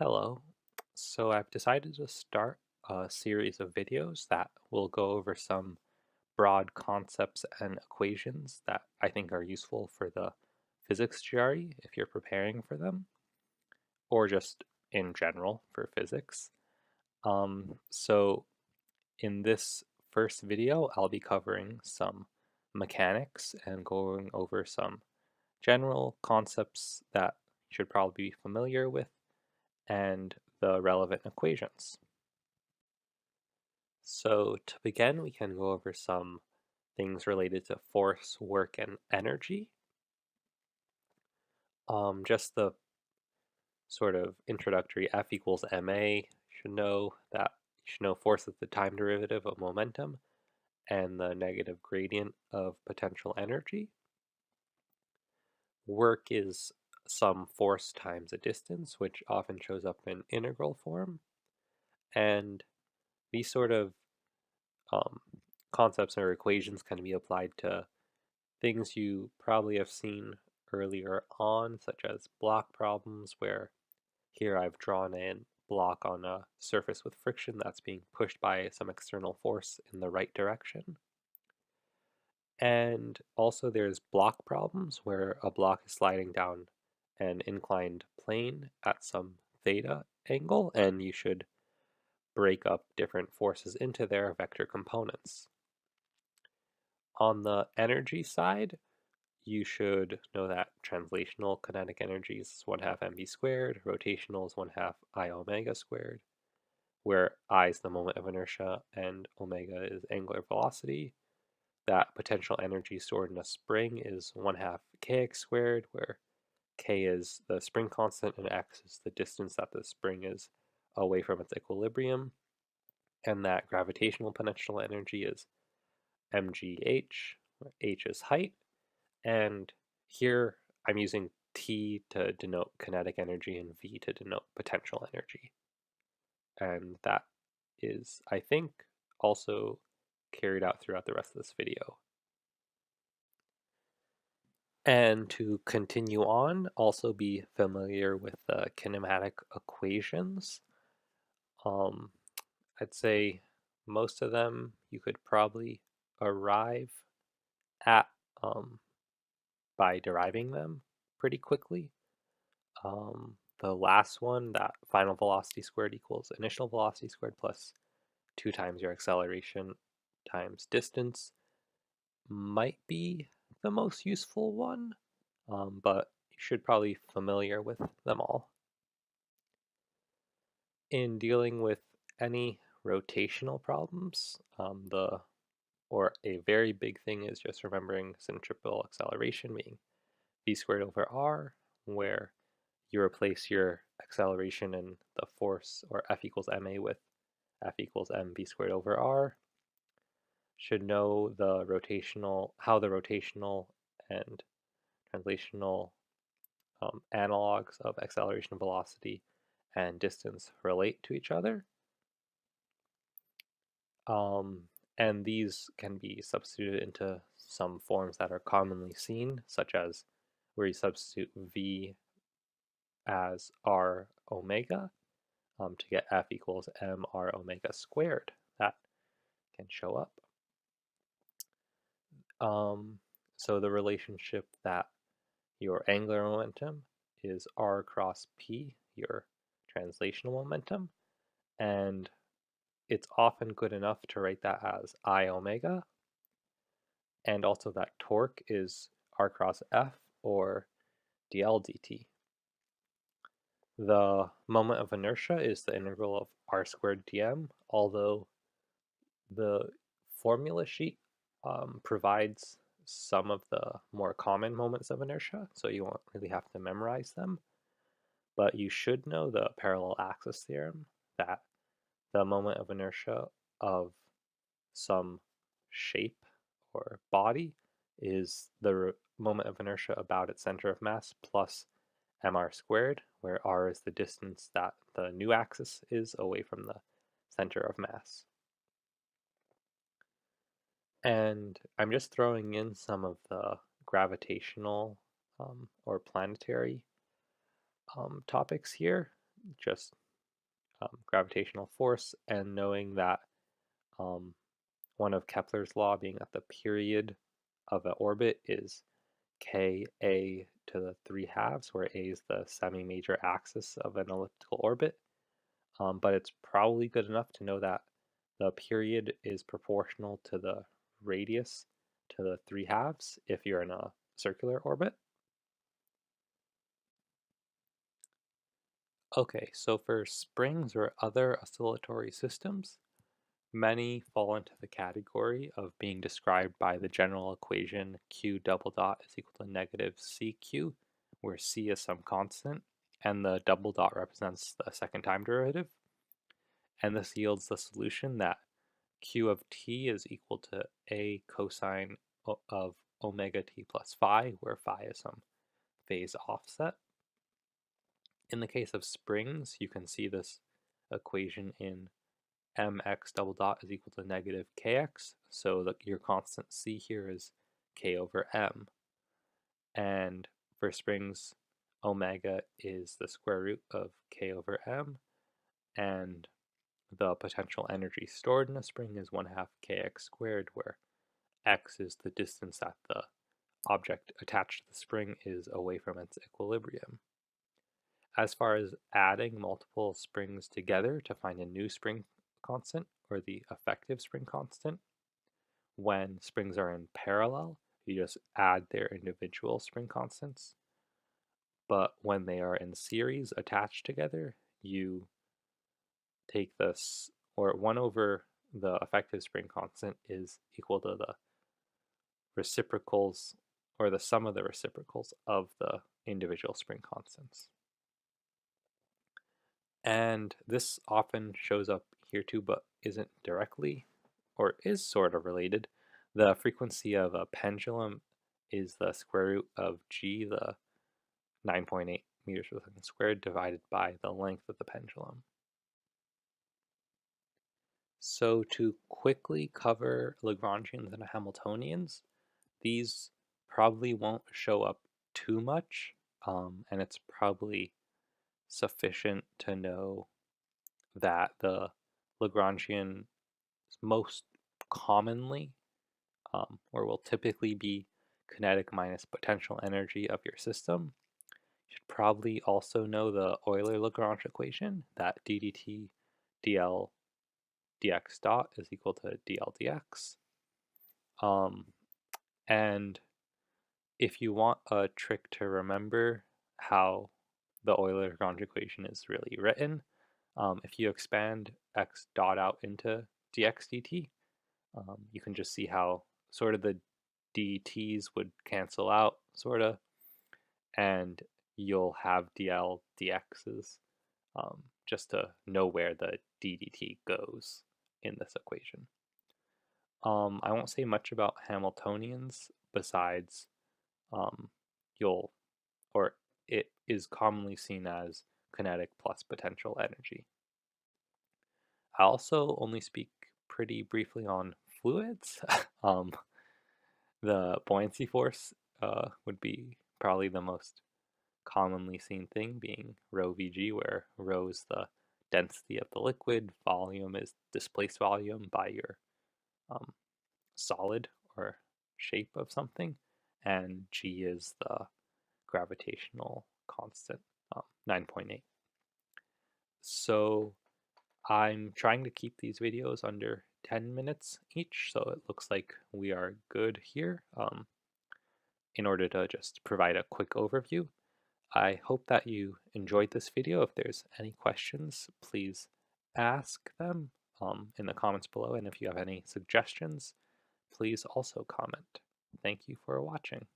Hello. So I've decided to start a series of videos that will go over some broad concepts and equations that I think are useful for the Physics GRE if you're preparing for them, or just in general for physics. So in this first video, I'll be covering some mechanics and going over some general concepts that you should probably be familiar with and the relevant equations. So to begin, we can go over some things related to force, work, and energy. Just the sort of introductory F equals ma. You should know that you should know force is the time derivative of momentum and the negative gradient of potential energy. Work is some force times a distance, which often shows up in integral form. And these sort of um, concepts or equations can be applied to things you probably have seen earlier on, such as block problems, where here I've drawn a block on a surface with friction that's being pushed by some external force in the right direction. And also there's block problems where a block is sliding down an inclined plane at some theta angle, and you should break up different forces into their vector components. On the energy side, you should know that translational kinetic energy is 1/2 mv squared, rotational is 1/2 I omega squared, where I is the moment of inertia and omega is angular velocity. That potential energy stored in a spring is 1/2 kx squared, where k is the spring constant and x is the distance that the spring is away from its equilibrium, and that gravitational potential energy is mgh, where h is height. And here I'm using T to denote kinetic energy and V to denote potential energy. And that is, I think, also carried out throughout the rest of this video. And to continue on, also be familiar with the kinematic equations. Um, I'd say most of them you could probably arrive at by deriving them pretty quickly. The last one, that final velocity squared equals initial velocity squared plus 2 times your acceleration times distance, might be the most useful one, but you should probably be familiar with them all. In dealing with any rotational problems, or a very big thing is just remembering centripetal acceleration being v squared over r, where you replace your acceleration and the force, or F equals ma, with F equals mv squared over r. Should know how the rotational and translational analogs of acceleration, velocity, and distance relate to each other. And these can be substituted into some forms that are commonly seen, such as where you substitute v as r omega to get F equals mr omega squared. That can show up. So the relationship that your angular momentum is r cross p, your translational momentum, and it's often good enough to write that as I omega, and also that torque is r cross f, or dl dt. The moment of inertia is the integral of r squared dm, although the formula sheet provides some of the more common moments of inertia, so you won't really have to memorize them. But you should know the parallel axis theorem, that the moment of inertia of some shape or body is the moment of inertia about its center of mass plus mr squared, where r is the distance that the new axis is away from the center of mass. And I'm just throwing in some of the gravitational or planetary topics here, just gravitational force, and knowing that one of Kepler's law being that the period of an orbit is Ka to the 3/2, where A is the semi-major axis of an elliptical orbit. But it's probably good enough to know that the period is proportional to the radius to the 3/2 if you're in a circular orbit. Okay, so for springs or other oscillatory systems, many fall into the category of being described by the general equation Q double dot is equal to negative CQ, where C is some constant, and the double dot represents the second time derivative. And this yields the solution that Q of t is equal to A cosine of omega t plus phi, where phi is some phase offset. In the case of springs, you can see this equation in mx double dot is equal to negative kx, so that your constant c here is k over m. And for springs, omega is the square root of k over m, and the potential energy stored in a spring is 1/2 kx squared, where x is the distance that the object attached to the spring is away from its equilibrium. As far as adding multiple springs together to find a new spring constant, or the effective spring constant, when springs are in parallel, you just add their individual spring constants. But when they are in series attached together, you take this, or 1 over the effective spring constant is equal to the reciprocals, or the sum of the reciprocals of the individual spring constants. And this often shows up here too, but isn't directly, or is sort of related. The frequency of a pendulum is the square root of g, the 9.8 meters per second squared, divided by the length of the pendulum. So to quickly cover Lagrangians and Hamiltonians, these probably won't show up too much, and it's probably sufficient to know that the Lagrangian most commonly, or will typically be kinetic minus potential energy of your system. You should probably also know the Euler-Lagrange equation, that d dt dl dx dot is equal to dl dx. And if you want a trick to remember how the Euler-Lagrange equation is really written, if you expand x dot out into dx dt, you can just see how sort of the dt's would cancel out, sort of, and you'll have dl dx's, just to know where the ddt goes in this equation. I won't say much about Hamiltonians besides it is commonly seen as kinetic plus potential energy. I also only speak pretty briefly on fluids. The buoyancy force would be probably the most commonly seen thing, being rho Vg, where rho is the density of the liquid, volume is displaced volume by your solid or shape of something, and G is the gravitational constant, 9.8. So I'm trying to keep these videos under 10 minutes each, so it looks like we are good here, in order to just provide a quick overview. I hope that you enjoyed this video. If there's any questions, please ask them in the comments below, and if you have any suggestions, please also comment. Thank you for watching.